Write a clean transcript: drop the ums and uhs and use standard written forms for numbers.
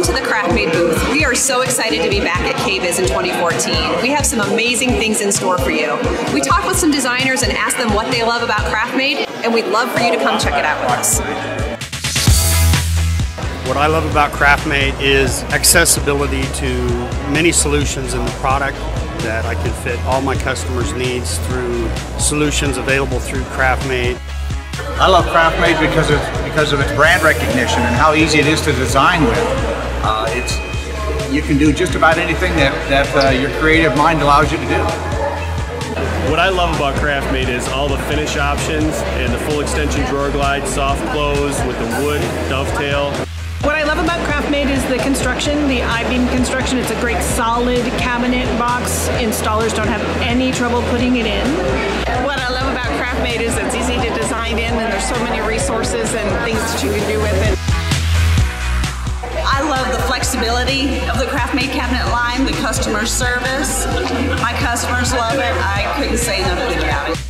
to the KraftMaid booth. We are so excited to be back at KBIS in 2014. We have some amazing things in store for you. We talked with some designers and asked them what they love about KraftMaid, and we'd love for you to come check it out with us. What I love about KraftMaid is accessibility to many solutions in the product, that I can fit all my customers' needs through solutions available through KraftMaid. I love KraftMaid because of its brand recognition and how easy it is to design with. You can do just about anything that your creative mind allows you to do. What I love about KraftMaid is all the finish options and the full extension drawer glide, soft close with the wood dovetail. What I love about KraftMaid is the construction, the I-beam construction. It's a great solid cabinet box. Installers don't have any trouble putting it in. What I love about KraftMaid is it's easy to design in, and there's so many resources and things that you can do with it. I love the flexibility of the KraftMaid cabinet line, the customer service. My customers love it. I couldn't say enough good about it.